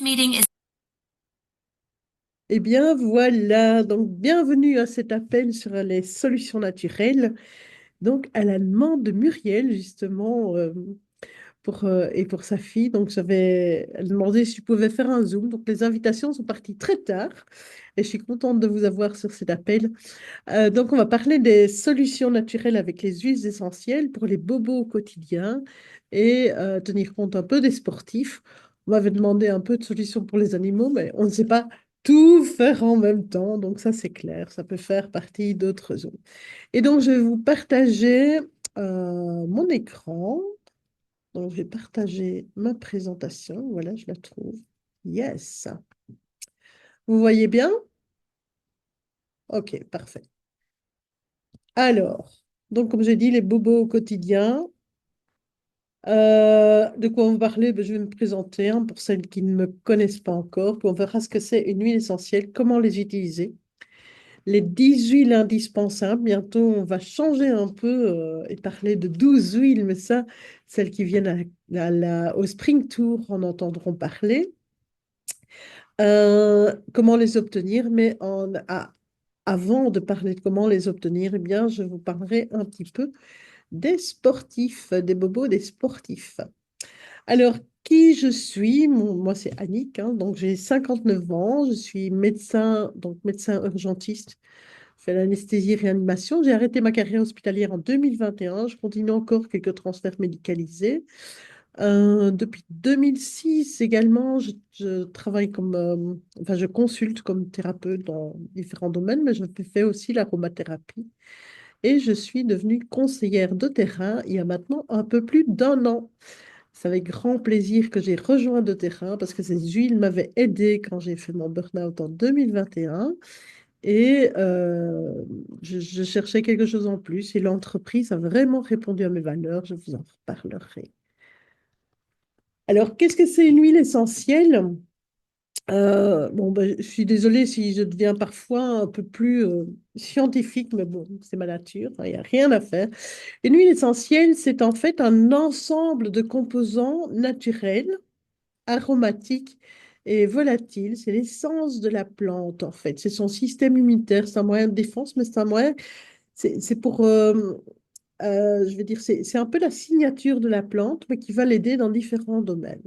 meeting is Eh bien, voilà. Donc, bienvenue à cet appel sur les solutions naturelles. Donc, à la demande de Muriel, justement, et pour sa fille. Donc, elle demandé si je pouvais faire un Zoom. Donc, les invitations sont parties très tard. Et je suis contente de vous avoir sur cet appel. Donc, on va parler des solutions naturelles avec les huiles essentielles pour les bobos au quotidien et tenir compte un peu des sportifs. On m'avait demandé un peu de solutions pour les animaux, mais on ne sait pas tout faire en même temps. Donc, ça, c'est clair. Ça peut faire partie d'autres zones. Et donc, je vais vous partager mon écran. Donc, je vais partager ma présentation. Voilà, je la trouve. Yes. Vous voyez bien? OK, parfait. Alors, donc, comme j'ai dit, les bobos au quotidien. De quoi on va parler? Ben, je vais me présenter hein, pour celles qui ne me connaissent pas encore. Puis on verra ce que c'est une huile essentielle, comment les utiliser. Les 10 huiles indispensables. Bientôt, on va changer un peu et parler de 12 huiles, mais ça, celles qui viennent au Spring Tour en entendront parler. Comment les obtenir? Avant de parler de comment les obtenir, eh bien, je vous parlerai un petit peu des sportifs, des bobos des sportifs. Alors, qui je suis? Moi, c'est Annick, hein, donc j'ai 59 ans, je suis médecin, donc médecin urgentiste, je fais l'anesthésie-réanimation. J'ai arrêté ma carrière hospitalière en 2021, je continue encore quelques transferts médicalisés. Depuis 2006 également, je travaille enfin, je consulte comme thérapeute dans différents domaines, mais je fais aussi l'aromathérapie. Et je suis devenue conseillère de terrain il y a maintenant un peu plus d'un an. C'est avec grand plaisir que j'ai rejoint de terrain parce que ces huiles m'avaient aidé quand j'ai fait mon burn-out en 2021 et je cherchais quelque chose en plus et l'entreprise a vraiment répondu à mes valeurs. Je vous en reparlerai. Alors, qu'est-ce que c'est une huile essentielle? Bon, ben, je suis désolée si je deviens parfois un peu plus scientifique, mais bon, c'est ma nature, il n'y a rien à faire. Une huile essentielle, c'est en fait un ensemble de composants naturels aromatique et volatile. C'est l'essence de la plante, en fait. C'est son système immunitaire. C'est un moyen de défense, mais c'est un moyen. C'est pour. Je veux dire, c'est un peu la signature de la plante, mais qui va l'aider dans différents domaines.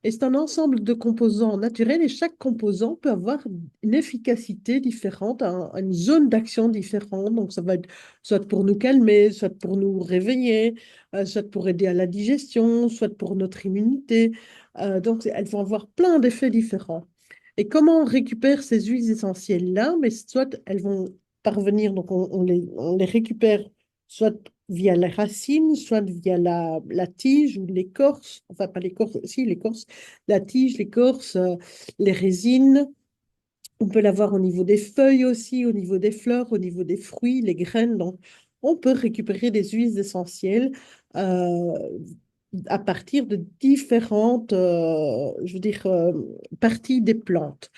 Et c'est un ensemble de composants naturels et chaque composant peut avoir une efficacité différente, une zone d'action différente. Donc, ça va être soit pour nous calmer, soit pour nous réveiller, soit pour aider à la digestion, soit pour notre immunité. Donc, elles vont avoir plein d'effets différents. Et comment on récupère ces huiles essentielles-là? Mais soit elles vont parvenir, donc on les récupère soit via les racines, soit via la tige ou l'écorce, enfin pas l'écorce, si l'écorce, la tige, l'écorce, les résines. On peut l'avoir au niveau des feuilles aussi, au niveau des fleurs, au niveau des fruits, les graines. Donc, on peut récupérer des huiles essentielles euh, à partir de différentes, je veux dire, parties des plantes.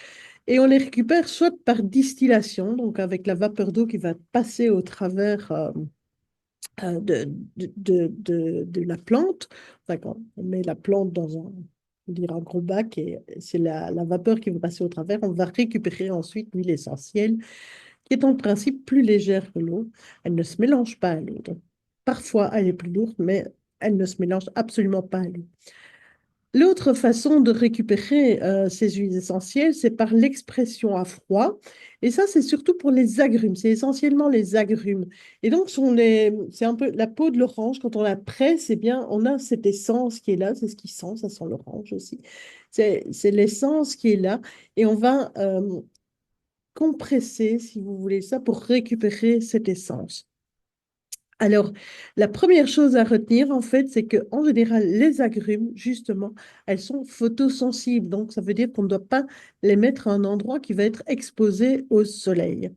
Et on les récupère soit par distillation, donc avec la vapeur d'eau qui va passer au travers de la plante. Enfin, quand on met la plante dans on dirait un gros bac et c'est la vapeur qui va passer au travers, on va récupérer ensuite l'huile essentielle qui est en principe plus légère que l'eau. Elle ne se mélange pas à l'eau. Donc, parfois, elle est plus lourde, mais elle ne se mélange absolument pas à l'eau. L'autre façon de récupérer ces huiles essentielles, c'est par l'expression à froid. Et ça, c'est surtout pour les agrumes. C'est essentiellement les agrumes. Et donc, c'est un peu la peau de l'orange. Quand on la presse, eh bien, on a cette essence qui est là. C'est ce qui sent. Ça sent l'orange aussi. C'est l'essence qui est là. Et on va compresser, si vous voulez ça, pour récupérer cette essence. Alors, la première chose à retenir, en fait, c'est que en général, les agrumes, justement, elles sont photosensibles. Donc, ça veut dire qu'on ne doit pas les mettre à un endroit qui va être exposé au soleil.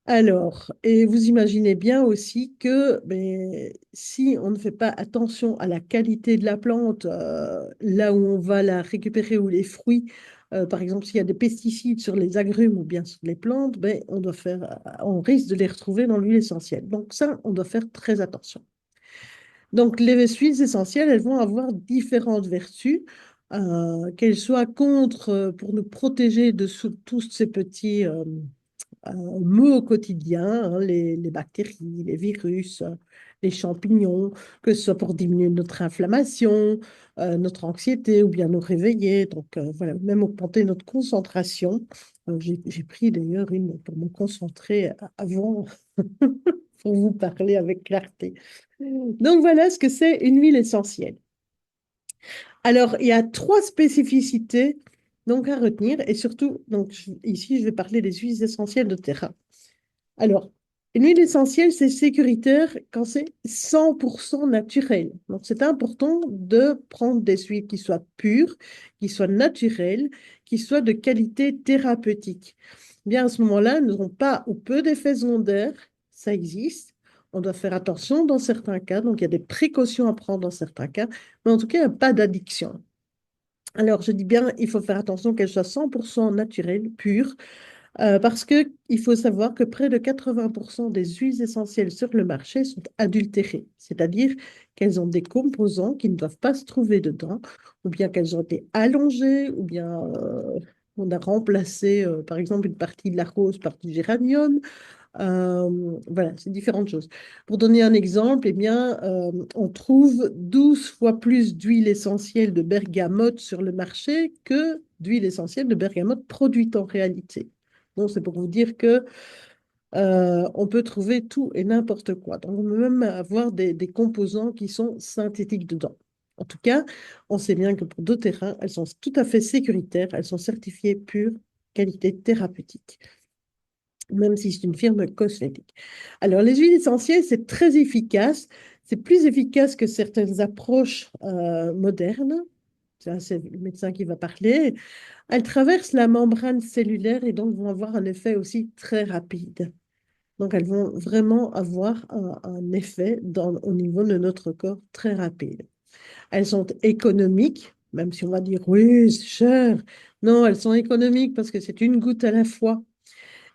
Alors, et vous imaginez bien aussi que ben, si on ne fait pas attention à la qualité de la plante, là où on va la récupérer ou les fruits, par exemple, s'il y a des pesticides sur les agrumes ou bien sur les plantes, ben, on risque de les retrouver dans l'huile essentielle. Donc ça, on doit faire très attention. Donc les huiles essentielles, elles vont avoir différentes vertus. qu'elle soit contre pour nous protéger de tous ces petits maux au quotidien, hein, les bactéries, les virus, les champignons, que ce soit pour diminuer notre inflammation, notre anxiété ou bien nous réveiller. Donc voilà, même augmenter notre concentration. J'ai pris d'ailleurs une pour me concentrer avant pour vous parler avec clarté. Donc voilà ce que c'est une huile essentielle. Alors, il y a trois spécificités donc à retenir et surtout, donc ici, je vais parler des huiles essentielles de terrain. Alors, une huile essentielle, c'est sécuritaire quand c'est 100% naturel. Donc, c'est important de prendre des huiles qui soient pures, qui soient naturelles, qui soient de qualité thérapeutique. Bien, à ce moment-là, elles n'auront pas ou peu d'effets secondaires, ça existe. On doit faire attention dans certains cas, donc il y a des précautions à prendre dans certains cas, mais en tout cas, il n'y a pas d'addiction. Alors, je dis bien, il faut faire attention qu'elles soient 100% naturelles, pures, parce qu'il faut savoir que près de 80% des huiles essentielles sur le marché sont adultérées, c'est-à-dire qu'elles ont des composants qui ne doivent pas se trouver dedans, ou bien qu'elles ont été allongées, ou bien on a remplacé, par exemple, une partie de la rose par du géranium. Voilà, c'est différentes choses. Pour donner un exemple, eh bien, on trouve 12 fois plus d'huile essentielle de bergamote sur le marché que d'huile essentielle de bergamote produite en réalité. Donc, c'est pour vous dire que on peut trouver tout et n'importe quoi. Donc, on peut même avoir des composants qui sont synthétiques dedans. En tout cas, on sait bien que pour doTERRA, elles sont tout à fait sécuritaires, elles sont certifiées pure qualité thérapeutique, même si c'est une firme cosmétique. Alors, les huiles essentielles, c'est très efficace. C'est plus efficace que certaines approches modernes. Ça, c'est le médecin qui va parler. Elles traversent la membrane cellulaire et donc vont avoir un effet aussi très rapide. Donc, elles vont vraiment avoir un effet au niveau de notre corps très rapide. Elles sont économiques, même si on va dire oui, c'est cher. Non, elles sont économiques parce que c'est une goutte à la fois.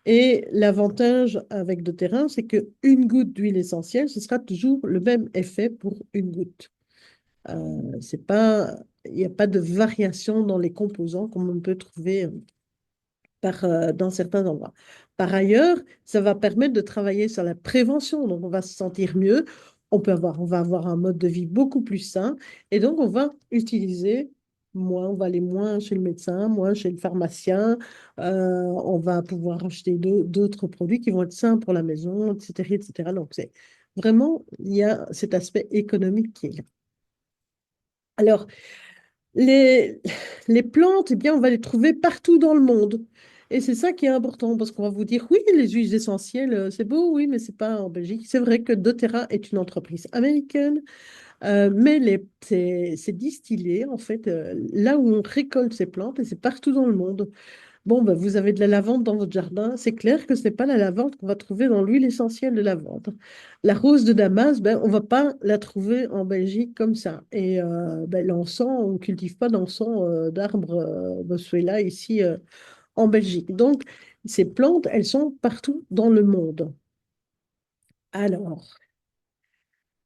Et l'avantage avec doTERRA, c'est qu'une goutte d'huile essentielle, ce sera toujours le même effet pour une goutte. C'est pas, il n'y a pas de variation dans les composants comme on peut trouver dans certains endroits. Par ailleurs, ça va permettre de travailler sur la prévention, donc on va se sentir mieux, on va avoir un mode de vie beaucoup plus sain, et donc on va utiliser moins, on va aller moins chez le médecin, moins chez le pharmacien, on va pouvoir acheter d'autres produits qui vont être sains pour la maison, etc., etc. Donc c'est vraiment, il y a cet aspect économique qui est là. Alors, les, les plantes, eh bien, on va les trouver partout dans le monde. Et c'est ça qui est important, parce qu'on va vous dire, oui, les huiles essentielles, c'est beau, oui, mais c'est pas en Belgique. C'est vrai que doTERRA est une entreprise américaine, mais c'est distillé, en fait, là où on récolte ces plantes, et c'est partout dans le monde. Bon, ben, vous avez de la lavande dans votre jardin. C'est clair que ce n'est pas la lavande qu'on va trouver dans l'huile essentielle de lavande. La rose de Damas, ben, on ne va pas la trouver en Belgique comme ça. Et ben, l'encens, on ne cultive pas d'encens d'arbre Boswellia ici en Belgique. Donc, ces plantes, elles sont partout dans le monde. Alors,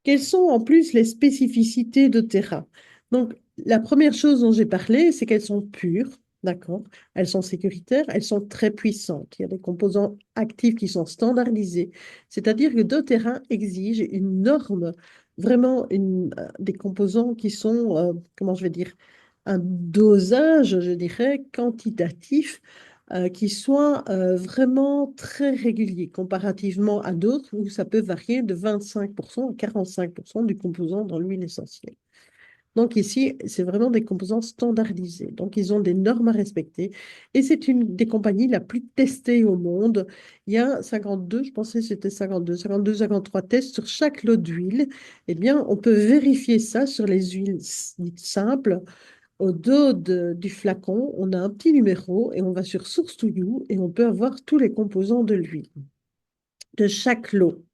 quelles sont en plus les spécificités de Terra? Donc, la première chose dont j'ai parlé, c'est qu'elles sont pures, d'accord? Elles sont sécuritaires, elles sont très puissantes. Il y a des composants actifs qui sont standardisés. C'est-à-dire que doTERRA exige une norme, vraiment des composants qui sont, comment je vais dire, un dosage, je dirais, quantitatif qui soit vraiment très régulier comparativement à d'autres où ça peut varier de 25% à 45% du composant dans l'huile essentielle. Donc ici, c'est vraiment des composants standardisés. Donc ils ont des normes à respecter et c'est une des compagnies la plus testée au monde. Il y a 52, je pensais que c'était 52, 53 tests sur chaque lot d'huile. Eh bien, on peut vérifier ça sur les huiles simples au dos du flacon, on a un petit numéro et on va sur Source to You et on peut avoir tous les composants de l'huile, de chaque lot.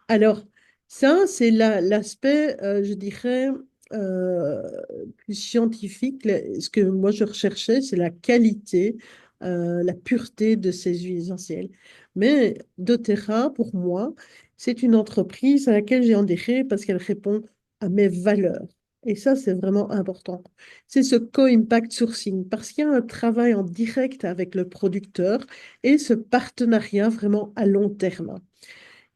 Alors, ça, c'est l'aspect, je dirais, euh, plus scientifique. Ce que moi, je recherchais, c'est la qualité, la pureté de ces huiles essentielles. Mais doTERRA, pour moi, c'est une entreprise à laquelle j'ai adhéré parce qu'elle répond à mes valeurs. Et ça, c'est vraiment important. C'est ce co-impact sourcing, parce qu'il y a un travail en direct avec le producteur et ce partenariat vraiment à long terme.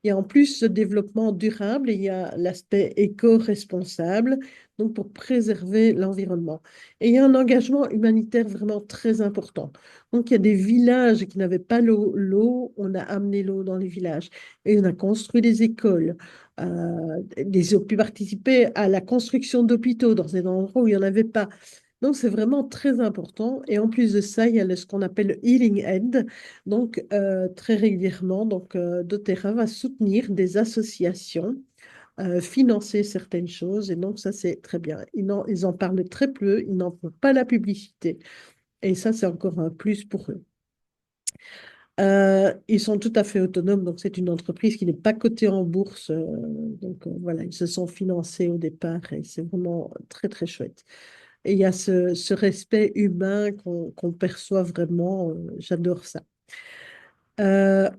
Il y a en plus ce développement durable, et il y a l'aspect éco-responsable, donc pour préserver l'environnement. Et il y a un engagement humanitaire vraiment très important. Donc il y a des villages qui n'avaient pas l'eau, on a amené l'eau dans les villages et on a construit des écoles. Ils ont pu participer à la construction d'hôpitaux dans des endroits où il n'y en avait pas. Donc, c'est vraiment très important. Et en plus de ça, il y a ce qu'on appelle le Healing Aid. Donc, très régulièrement, doTERRA va soutenir des associations, financer certaines choses. Et donc, ça, c'est très bien. Ils en parlent très peu, ils n'en font pas la publicité. Et ça, c'est encore un plus pour eux. Ils sont tout à fait autonomes. Donc, c'est une entreprise qui n'est pas cotée en bourse. Voilà, ils se sont financés au départ et c'est vraiment très, très chouette. Et il y a ce respect humain qu'on perçoit vraiment. J'adore ça.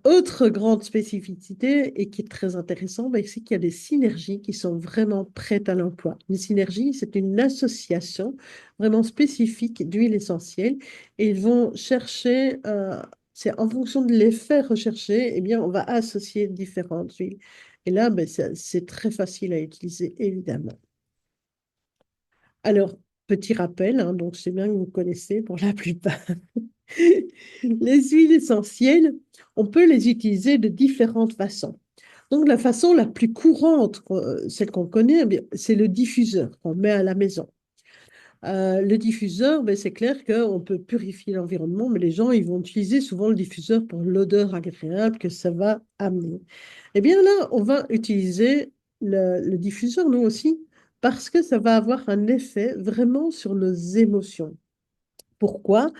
Autre grande spécificité et qui est très intéressant, ben, c'est qu'il y a des synergies qui sont vraiment prêtes à l'emploi. Une synergie, c'est une association vraiment spécifique d'huiles essentielles et ils vont chercher, c'est en fonction de l'effet recherché, eh bien, on va associer différentes huiles. Et là, ben, c'est très facile à utiliser, évidemment. Alors, petit rappel, hein, donc c'est bien que vous connaissez pour la plupart. Les huiles essentielles, on peut les utiliser de différentes façons. Donc, la façon la plus courante, celle qu'on connaît, eh bien, c'est le diffuseur qu'on met à la maison. Le diffuseur, ben, c'est clair qu'on peut purifier l'environnement, mais les gens, ils vont utiliser souvent le diffuseur pour l'odeur agréable que ça va amener. Eh bien là, on va utiliser le diffuseur, nous aussi, parce que ça va avoir un effet vraiment sur nos émotions. Pourquoi?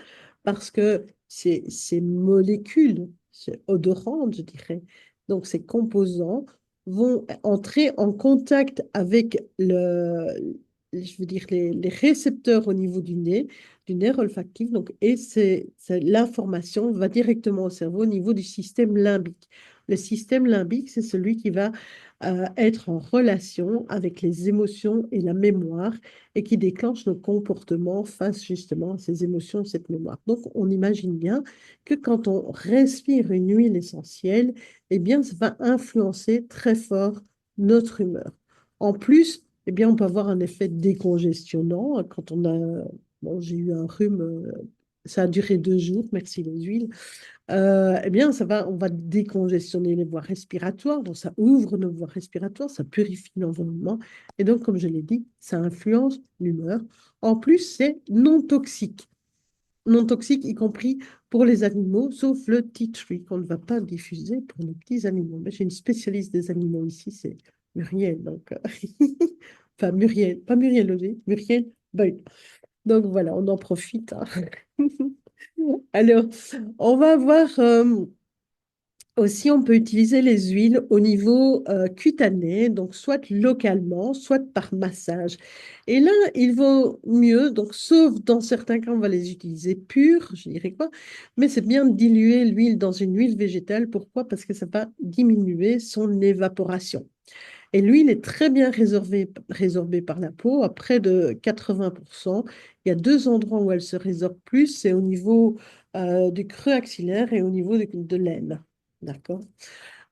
Parce que ces molécules, c'est odorantes, je dirais, donc ces composants vont entrer en contact avec je veux dire, les récepteurs au niveau du nerf olfactif, donc, et l'information va directement au cerveau au niveau du système limbique. Le système limbique, c'est celui qui va être en relation avec les émotions et la mémoire et qui déclenche nos comportements face justement à ces émotions et cette mémoire. Donc, on imagine bien que quand on respire une huile essentielle, eh bien, ça va influencer très fort notre humeur. En plus, eh bien, on peut avoir un effet décongestionnant quand on a... Bon, j'ai eu un rhume, ça a duré 2 jours, merci les huiles. Eh bien, on va décongestionner les voies respiratoires, donc ça ouvre nos voies respiratoires, ça purifie l'environnement, et donc, comme je l'ai dit, ça influence l'humeur. En plus, c'est non toxique. Non toxique, y compris pour les animaux, sauf le tea tree, qu'on ne va pas diffuser pour les petits animaux. Mais j'ai une spécialiste des animaux ici, c'est Muriel, enfin Muriel, pas Muriel Auger, Muriel Boyd. Donc voilà, on en profite, hein. Alors, on va voir aussi, on peut utiliser les huiles au niveau cutané, donc soit localement, soit par massage. Et là, il vaut mieux, donc sauf dans certains cas, on va les utiliser pures, je dirais quoi, mais c'est bien de diluer l'huile dans une huile végétale. Pourquoi? Parce que ça va diminuer son évaporation. Et l'huile est très bien résorbée par la peau, à près de 80%. Il y a deux endroits où elle se résorbe plus, c'est au niveau du creux axillaire et au niveau de l'aine. D'accord?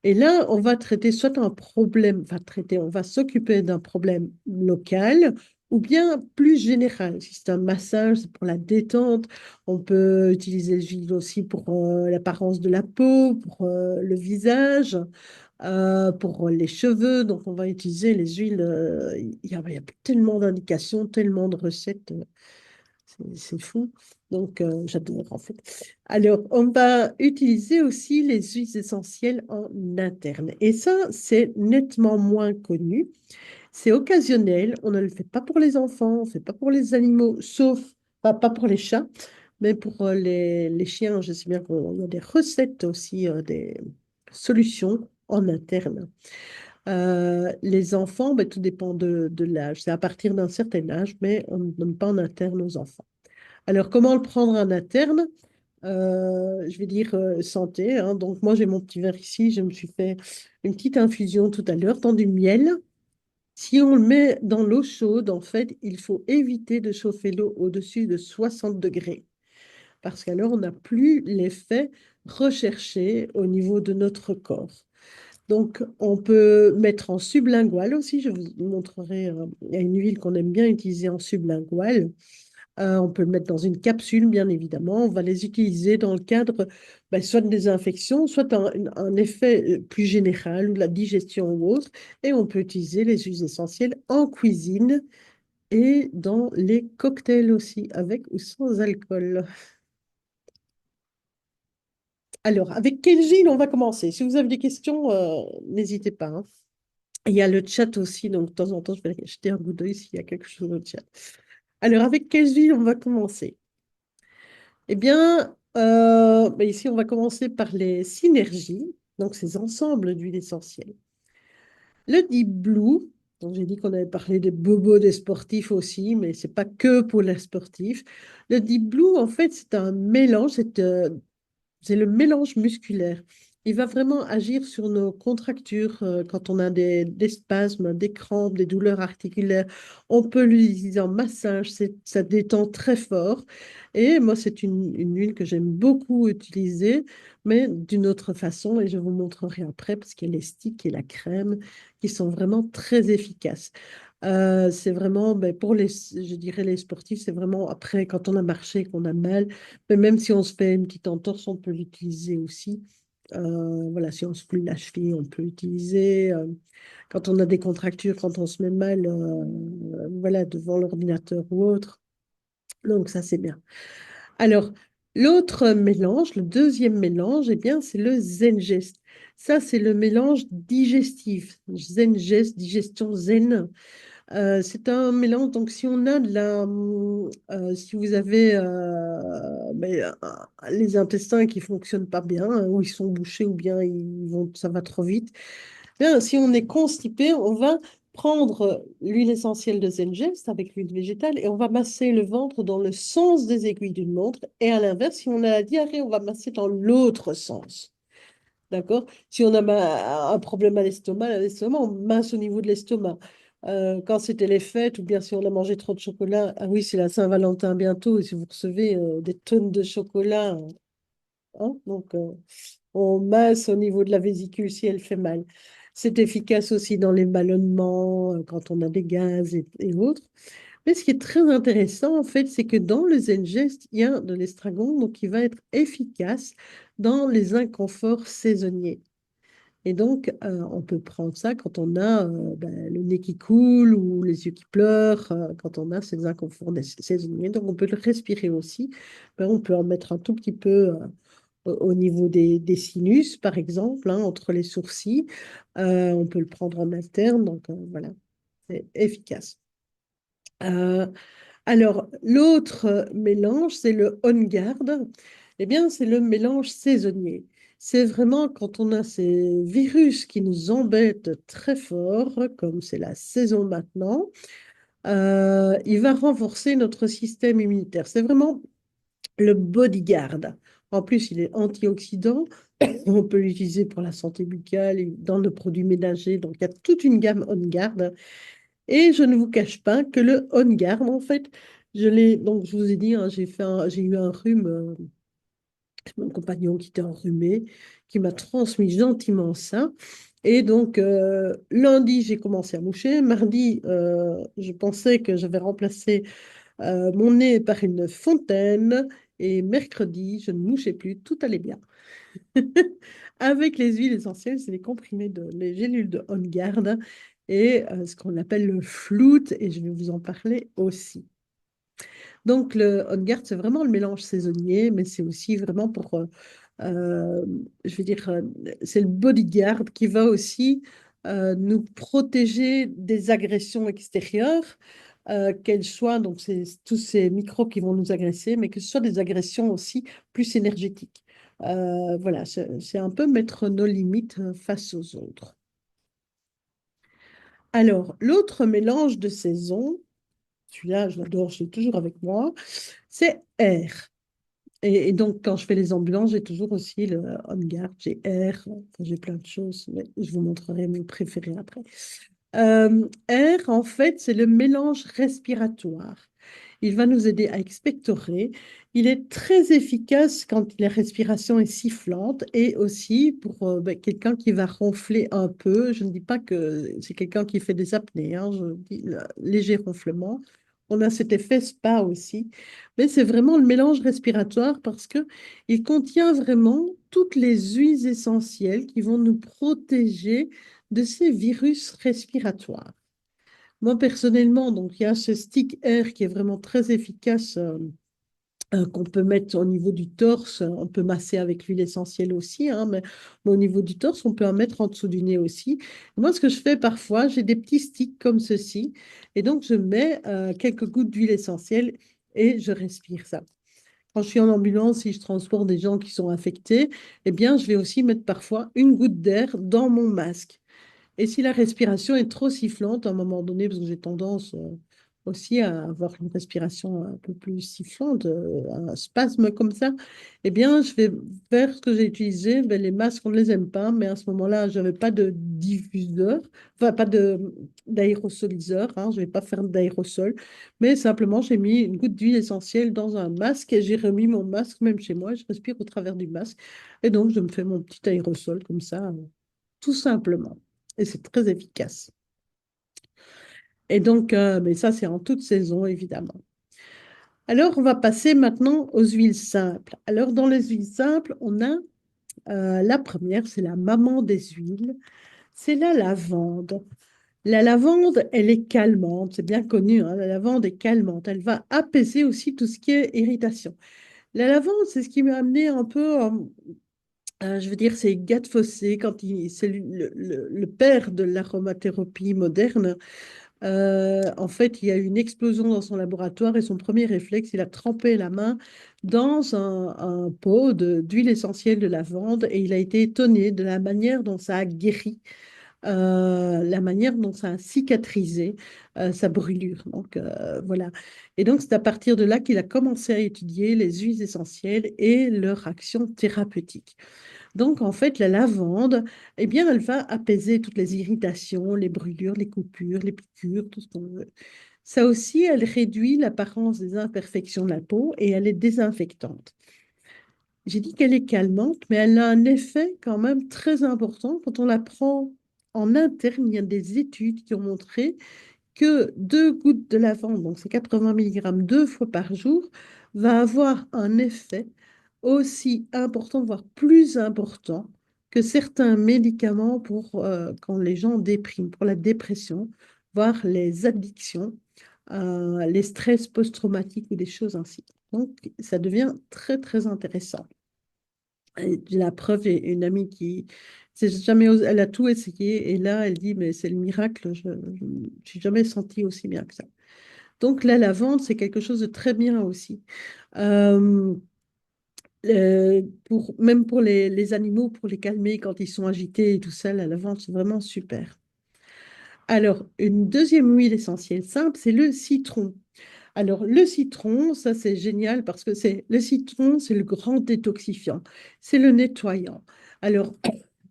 Et là, on va traiter soit un problème, on va s'occuper d'un problème local ou bien plus général. Si c'est un massage, c'est pour la détente. On peut utiliser l'huile aussi pour l'apparence de la peau, pour le visage, pour les cheveux. Donc, on va utiliser les huiles. Il y a tellement d'indications, tellement de recettes. C'est fou. Donc, j'adore en fait. Alors, on va utiliser aussi les huiles essentielles en interne. Et ça, c'est nettement moins connu. C'est occasionnel. On ne le fait pas pour les enfants, on ne le fait pas pour les animaux, sauf, pas pour les chats, mais pour les chiens. Je sais bien qu'il y a des recettes aussi, des solutions en interne. Les enfants, ben, tout dépend de l'âge. C'est à partir d'un certain âge, mais on ne donne pas en interne aux enfants. Alors, comment le prendre en interne? Je vais dire santé, hein. Donc, moi, j'ai mon petit verre ici. Je me suis fait une petite infusion tout à l'heure dans du miel. Si on le met dans l'eau chaude, en fait, il faut éviter de chauffer l'eau au-dessus de 60 degrés parce qu'alors on n'a plus l'effet recherché au niveau de notre corps. Donc, on peut mettre en sublingual aussi. Je vous montrerai, il y a une huile qu'on aime bien utiliser en sublingual. On peut le mettre dans une capsule, bien évidemment. On va les utiliser dans le cadre soit de désinfection, soit un effet plus général ou de la digestion ou autre. Et on peut utiliser les huiles essentielles en cuisine et dans les cocktails aussi, avec ou sans alcool. Alors, avec quelle huile on va commencer? Si vous avez des questions, n'hésitez pas, hein. Il y a le chat aussi, donc de temps en temps, je vais jeter un coup d'œil s'il y a quelque chose au chat. Alors, avec quelle huile on va commencer? Eh bien, ici, on va commencer par les synergies, donc ces ensembles d'huiles essentielles. Le Deep Blue, donc j'ai dit qu'on avait parlé des bobos des sportifs aussi, mais c'est pas que pour les sportifs. Le Deep Blue, en fait, c'est un mélange, c'est le mélange musculaire. Il va vraiment agir sur nos contractures quand on a des spasmes, des crampes, des douleurs articulaires. On peut l'utiliser en massage, ça détend très fort. Et moi, c'est une huile que j'aime beaucoup utiliser, mais d'une autre façon, et je vous montrerai après, parce qu'il y a les sticks et la crème qui sont vraiment très efficaces. C'est vraiment, pour je dirais les sportifs, c'est vraiment après, quand on a marché, qu'on a mal. Mais même si on se fait une petite entorse, on peut l'utiliser aussi. Voilà, si on se foule la cheville, on peut l'utiliser. Quand on a des contractures, quand on se met mal, voilà, devant l'ordinateur ou autre. Donc ça, c'est bien. Alors, l'autre mélange, le deuxième mélange, eh bien, c'est le Zengest. Ça, c'est le mélange digestif. Zengest, digestion zen. C'est un mélange, donc si on a si vous avez les intestins qui fonctionnent pas bien, hein, ou ils sont bouchés, ou bien ça va trop vite, bien, si on est constipé, on va prendre l'huile essentielle de Zengest avec l'huile végétale et on va masser le ventre dans le sens des aiguilles d'une montre. Et à l'inverse, si on a la diarrhée, on va masser dans l'autre sens. D'accord? Si on a un problème à l'estomac, on masse au niveau de l'estomac. Quand c'était les fêtes, ou bien si on a mangé trop de chocolat, ah oui, c'est la Saint-Valentin bientôt, et si vous recevez des tonnes de chocolat, hein, donc on masse au niveau de la vésicule si elle fait mal. C'est efficace aussi dans les ballonnements, quand on a des gaz et autres. Mais ce qui est très intéressant, en fait, c'est que dans le Zengest, il y a de l'estragon, donc qui va être efficace dans les inconforts saisonniers. Et donc, on peut prendre ça quand on a le nez qui coule ou les yeux qui pleurent, quand on a ces inconforts saisonniers. Donc, on peut le respirer aussi. On peut en mettre un tout petit peu au niveau des sinus, par exemple, hein, entre les sourcils. On peut le prendre en interne. Donc, voilà, c'est efficace. Euh, alors, l'autre mélange, c'est le On Guard. Eh bien, c'est le mélange saisonnier. C'est vraiment quand on a ces virus qui nous embêtent très fort, comme c'est la saison maintenant, il va renforcer notre système immunitaire. C'est vraiment le bodyguard. En plus, il est antioxydant. On peut l'utiliser pour la santé buccale et dans le produit ménager. Donc, il y a toute une gamme On Guard. Et je ne vous cache pas que le On Guard, en fait, donc je vous ai dit, hein, j'ai eu un rhume, c'est mon compagnon qui était enrhumé, qui m'a transmis gentiment ça. Et donc, lundi, j'ai commencé à moucher. Mardi, je pensais que j'avais remplacé mon nez par une fontaine. Et mercredi, je ne mouchais plus, tout allait bien. Avec les huiles essentielles, c'est les comprimés les gélules de On Guard et ce qu'on appelle le float, et je vais vous en parler aussi. Donc, le On Guard, c'est vraiment le mélange saisonnier, mais c'est aussi vraiment euh, je vais dire, c'est le bodyguard qui va aussi nous protéger des agressions extérieures, qu'elles soient, donc c'est tous ces microbes qui vont nous agresser, mais que ce soit des agressions aussi plus énergétiques. Voilà, c'est un peu mettre nos limites face aux autres. Alors, l'autre mélange de saison, celui-là, je l'adore, je l'ai toujours avec moi, c'est air. Et donc, quand je fais les ambulances, j'ai toujours aussi le On Guard, j'ai air, enfin, j'ai plein de choses, mais je vous montrerai mes préférés après. Air, en fait, c'est le mélange respiratoire. Il va nous aider à expectorer. Il est très efficace quand la respiration est sifflante et aussi pour quelqu'un qui va ronfler un peu. Je ne dis pas que c'est quelqu'un qui fait des apnées, hein, je dis léger ronflement. On a cet effet spa aussi, mais c'est vraiment le mélange respiratoire parce que il contient vraiment toutes les huiles essentielles qui vont nous protéger de ces virus respiratoires. Moi, personnellement, donc, il y a ce stick air qui est vraiment très efficace, qu'on peut mettre au niveau du torse. On peut masser avec l'huile essentielle aussi, hein, mais au niveau du torse, on peut en mettre en dessous du nez aussi. Moi, ce que je fais parfois, j'ai des petits sticks comme ceci, et donc je mets quelques gouttes d'huile essentielle et je respire ça. Quand je suis en ambulance, si je transporte des gens qui sont infectés, eh bien, je vais aussi mettre parfois une goutte d'air dans mon masque. Et si la respiration est trop sifflante à un moment donné, parce que j'ai tendance aussi à avoir une respiration un peu plus sifflante, un spasme comme ça, eh bien, je vais faire ce que j'ai utilisé. Ben, les masques, on ne les aime pas, mais à ce moment-là, je n'avais pas de diffuseur, enfin, pas d'aérosoliseur, hein, je ne vais pas faire d'aérosol, mais simplement, j'ai mis une goutte d'huile essentielle dans un masque et j'ai remis mon masque, même chez moi, je respire au travers du masque. Et donc, je me fais mon petit aérosol comme ça, tout simplement. Et c'est très efficace. Et donc, mais ça, c'est en toute saison, évidemment. Alors, on va passer maintenant aux huiles simples. Alors, dans les huiles simples, on a la première, c'est la maman des huiles, c'est la lavande. La lavande, elle est calmante, c'est bien connu, hein, la lavande est calmante. Elle va apaiser aussi tout ce qui est irritation. La lavande, c'est ce qui m'a amené un peu, je veux dire, c'est Guy Fossé, c'est le père de l'aromathérapie moderne. En fait, il y a eu une explosion dans son laboratoire et son premier réflexe, il a trempé la main dans un pot d'huile essentielle de lavande et il a été étonné de la manière dont ça a guéri, la manière dont ça a cicatrisé sa brûlure. Donc, voilà. Et donc, c'est à partir de là qu'il a commencé à étudier les huiles essentielles et leur action thérapeutique. Donc, en fait, la lavande, eh bien, elle va apaiser toutes les irritations, les brûlures, les coupures, les piqûres, tout ce qu'on veut. Ça aussi, elle réduit l'apparence des imperfections de la peau et elle est désinfectante. J'ai dit qu'elle est calmante, mais elle a un effet quand même très important quand on la prend en interne. Il y a des études qui ont montré que 2 gouttes de lavande, donc c'est 80 milligrammes 2 fois par jour, va avoir un effet aussi important, voire plus important que certains médicaments pour quand les gens dépriment, pour la dépression, voire les addictions, les stress post-traumatiques ou des choses ainsi. Donc, ça devient très, très intéressant. Et j'ai la preuve, j'ai une amie qui, elle a tout essayé et là, elle dit, mais c'est le miracle, je n'ai jamais senti aussi bien que ça. Donc, la lavande, c'est quelque chose de très bien aussi. Euh, même pour les animaux, pour les calmer quand ils sont agités et tout ça, la lavande, c'est vraiment super. Alors, une deuxième huile essentielle simple, c'est le citron. Alors, le citron, ça c'est génial parce que le citron, c'est le grand détoxifiant, c'est le nettoyant. Alors,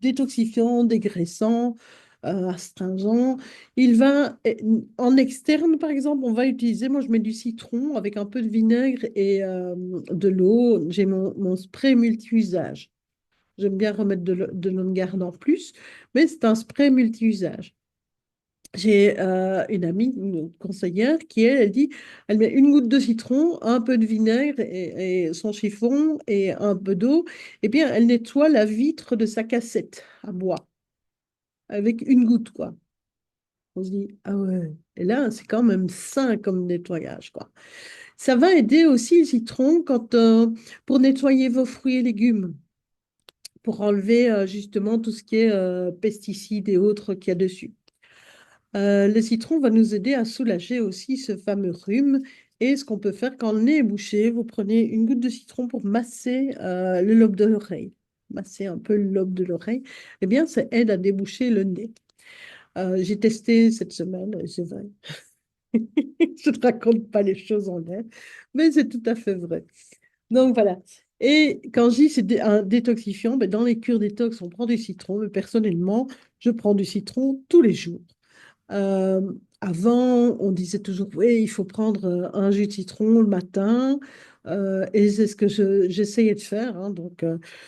détoxifiant, dégraissant, astringent, il va en externe, par exemple, on va utiliser, moi je mets du citron avec un peu de vinaigre et de l'eau. J'ai mon spray multi-usage. J'aime bien remettre de l'eau de garde en plus, mais c'est un spray multi-usage. J'ai une amie, une conseillère, qui elle dit, elle met une goutte de citron, un peu de vinaigre et son chiffon et un peu d'eau. Eh bien, elle nettoie la vitre de sa cassette à bois avec une goutte, quoi. On se dit, ah ouais. Et là, c'est quand même sain comme nettoyage, quoi. Ça va aider aussi le citron pour nettoyer vos fruits et légumes, pour enlever justement tout ce qui est pesticides et autres qu'il y a dessus. Le citron va nous aider à soulager aussi ce fameux rhume. Et ce qu'on peut faire quand le nez est bouché, vous prenez une goutte de citron pour masser le lobe de l'oreille. Masser un peu le lobe de l'oreille. Eh bien, ça aide à déboucher le nez. J'ai testé cette semaine, et c'est vrai. Je ne raconte pas les choses en l'air, mais c'est tout à fait vrai. Donc voilà. Et quand je dis un détoxifiant, dans les cures détox, on prend du citron. Mais personnellement, je prends du citron tous les jours. Euh, Avant, on disait toujours, oui, il faut prendre un jus de citron le matin. Et c'est ce que j'essayais de faire, hein. Donc,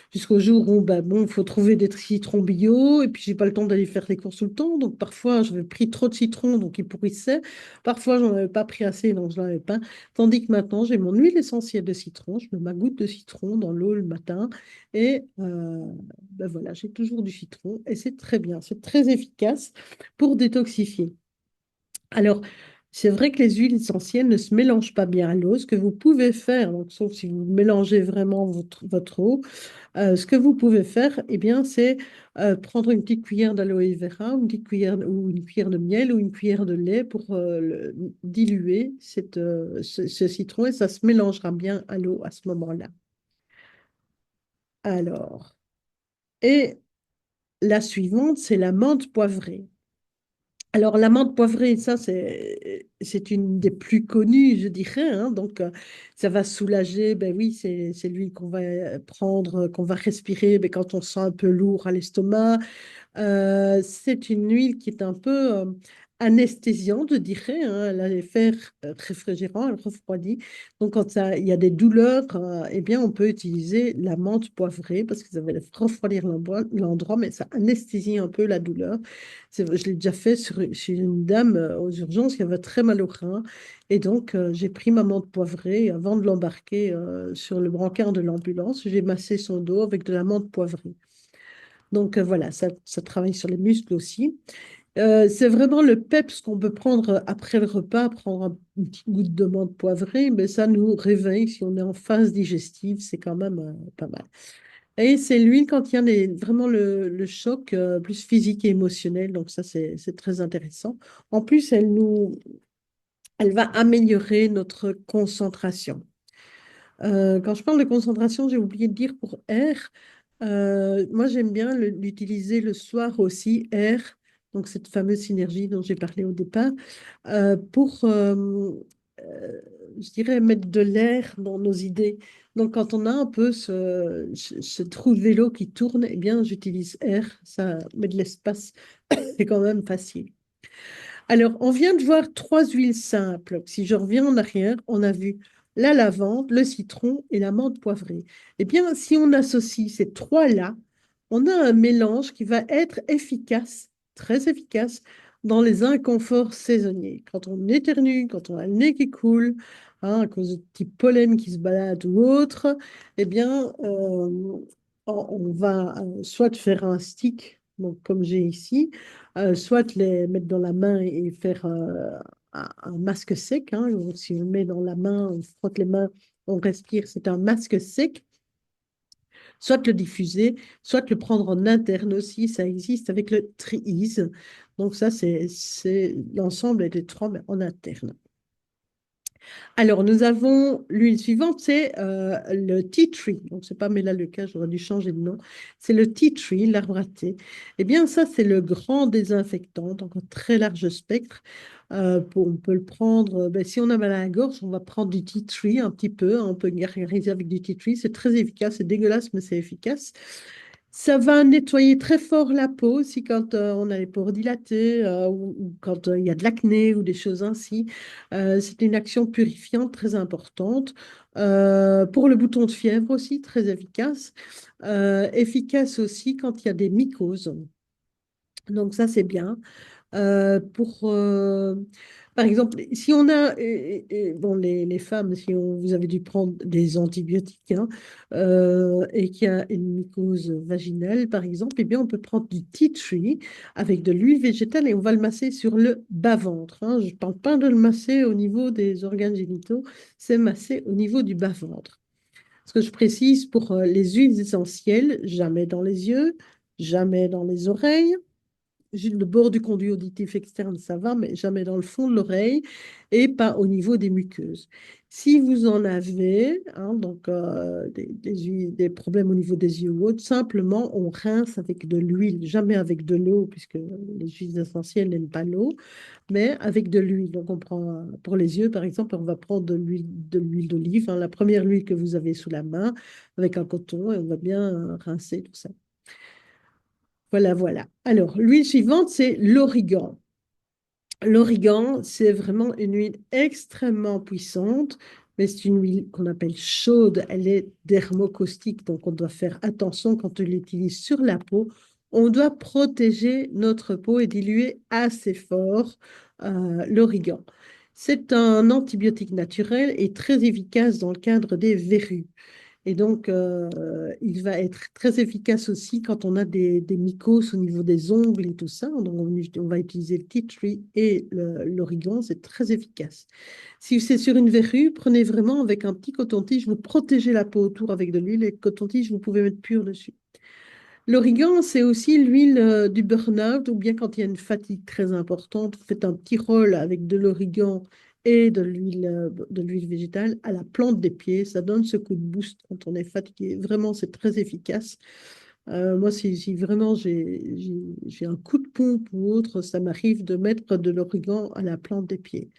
jusqu'au jour où, ben, bon, il faut trouver des citrons bio. Et puis, j'ai pas le temps d'aller faire les courses tout le temps. Donc, parfois, j'avais pris trop de citrons, donc ils pourrissaient. Parfois, j'en avais pas pris assez, donc je n'en avais pas. Tandis que maintenant, j'ai mon huile essentielle de citron. Je mets ma goutte de citron dans l'eau le matin. Et ben voilà, j'ai toujours du citron. Et c'est très bien. C'est très efficace pour détoxifier. Alors, c'est vrai que les huiles essentielles ne se mélangent pas bien à l'eau. Ce que vous pouvez faire, donc, sauf si vous mélangez vraiment votre eau, ce que vous pouvez faire, eh bien, c'est prendre une petite cuillère d'aloe vera, une petite cuillère ou une cuillère de miel ou une cuillère de lait pour diluer ce citron et ça se mélangera bien à l'eau à ce moment-là. Alors, et la suivante, c'est la menthe poivrée. Alors, l'amande poivrée, ça, c'est une des plus connues, je dirais, hein. Donc, ça va soulager. Ben oui, c'est l'huile qu'on va prendre, qu'on va respirer ben, quand on se sent un peu lourd à l'estomac. C'est une huile qui est un peu anesthésiante, je dirais, hein. Elle a l'effet réfrigérant, elle refroidit. Donc, quand il y a des douleurs, eh bien, on peut utiliser la menthe poivrée parce que ça va refroidir l'endroit, mais ça anesthésie un peu la douleur. Je l'ai déjà fait chez une dame aux urgences qui avait très mal au rein. Et donc, j'ai pris ma menthe poivrée et avant de l'embarquer sur le brancard de l'ambulance. J'ai massé son dos avec de la menthe poivrée. Donc voilà, ça travaille sur les muscles aussi. C'est vraiment le peps qu'on peut prendre après le repas, prendre une petite goutte de menthe poivrée, mais ça nous réveille si on est en phase digestive, c'est quand même pas mal. Et c'est l'huile quand il y a vraiment le choc plus physique et émotionnel, donc ça c'est très intéressant. En plus, elle va améliorer notre concentration. Quand je parle de concentration, j'ai oublié de dire pour R. Moi, j'aime bien l'utiliser le soir aussi, R, donc cette fameuse synergie dont j'ai parlé au départ, pour, euh, je dirais, mettre de l'air dans nos idées. Donc, quand on a un peu ce trou de vélo qui tourne, eh bien, j'utilise R, ça met de l'espace, c'est quand même facile. Alors, on vient de voir trois huiles simples. Si je reviens en arrière, on a vu la lavande, le citron et la menthe poivrée. Eh bien, si on associe ces trois-là, on a un mélange qui va être efficace, très efficace, dans les inconforts saisonniers. Quand on éternue, quand on a le nez qui coule, hein, à cause de petits pollens qui se baladent ou autre, eh bien, on va soit faire un stick, donc comme j'ai ici, soit les mettre dans la main et faire un masque sec, hein. Donc, si on le met dans la main, on frotte les mains, on respire, c'est un masque sec. Soit le diffuser, soit le prendre en interne aussi, ça existe avec le Treease. Donc ça, c'est l'ensemble des trois, mais en interne. Alors, nous avons l'huile suivante, c'est le tea tree. Donc, c'est pas Melaleuca, j'aurais dû changer de nom. C'est le tea tree, l'arbre à thé. Eh bien, ça, c'est le grand désinfectant, donc un très large spectre. On peut le prendre, ben, si on a mal à la gorge, on va prendre du tea tree un petit peu, hein. On peut gargariser avec du tea tree. C'est très efficace, c'est dégueulasse, mais c'est efficace. Ça va nettoyer très fort la peau aussi quand on a les pores dilatés ou quand il y a de l'acné ou des choses ainsi. C'est une action purifiante très importante. Pour le bouton de fièvre aussi, très efficace. Efficace aussi quand il y a des mycoses. Donc ça, c'est bien. Par exemple, si on a, bon, les femmes, si vous avez dû prendre des antibiotiques hein, et qu'il y a une mycose vaginale, par exemple, eh bien, on peut prendre du tea tree avec de l'huile végétale et on va le masser sur le bas-ventre, hein. Je ne parle pas de le masser au niveau des organes génitaux, c'est masser au niveau du bas-ventre. Ce que je précise pour les huiles essentielles, jamais dans les yeux, jamais dans les oreilles. Le bord du conduit auditif externe, ça va, mais jamais dans le fond de l'oreille et pas au niveau des muqueuses. Si vous en avez, hein, donc des problèmes au niveau des yeux ou autre, simplement on rince avec de l'huile, jamais avec de l'eau, puisque les huiles essentielles n'aiment pas l'eau, mais avec de l'huile. Donc on prend, pour les yeux par exemple, on va prendre de l'huile d'olive, hein, la première huile que vous avez sous la main, avec un coton, et on va bien rincer tout ça. Voilà, voilà. Alors, l'huile suivante, c'est l'origan. L'origan, c'est vraiment une huile extrêmement puissante, mais c'est une huile qu'on appelle chaude. Elle est dermocaustique, donc on doit faire attention quand on l'utilise sur la peau. On doit protéger notre peau et diluer assez fort l'origan. C'est un antibiotique naturel et très efficace dans le cadre des verrues. Et donc, il va être très efficace aussi quand on a des mycoses au niveau des ongles et tout ça. Donc, on va utiliser le tea tree et l'origan, c'est très efficace. Si c'est sur une verrue, prenez vraiment avec un petit coton-tige, vous protégez la peau autour avec de l'huile et le coton-tige, vous pouvez mettre pur dessus. L'origan, c'est aussi l'huile du burn-out, ou bien quand il y a une fatigue très importante, vous faites un petit rôle avec de l'origan et de l'huile végétale à la plante des pieds. Ça donne ce coup de boost quand on est fatigué. Vraiment, c'est très efficace. Moi, si vraiment j'ai un coup de pompe ou autre, ça m'arrive de mettre de l'origan à la plante des pieds.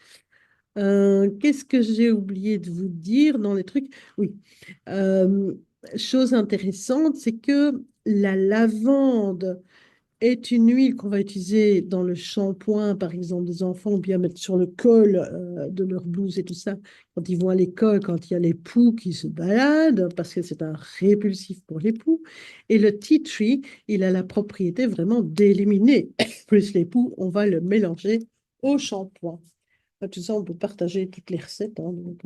Qu'est-ce que j'ai oublié de vous dire dans les trucs? Oui. Euh, Chose intéressante, c'est que la lavande est une huile qu'on va utiliser dans le shampoing, par exemple, des enfants, ou bien mettre sur le col de leur blouse et tout ça, quand ils vont à l'école, quand il y a les poux qui se baladent, parce que c'est un répulsif pour les poux. Et le tea tree, il a la propriété vraiment d'éliminer plus les poux. On va le mélanger au shampoing. Tout ça, on peut partager toutes les recettes, hein, donc,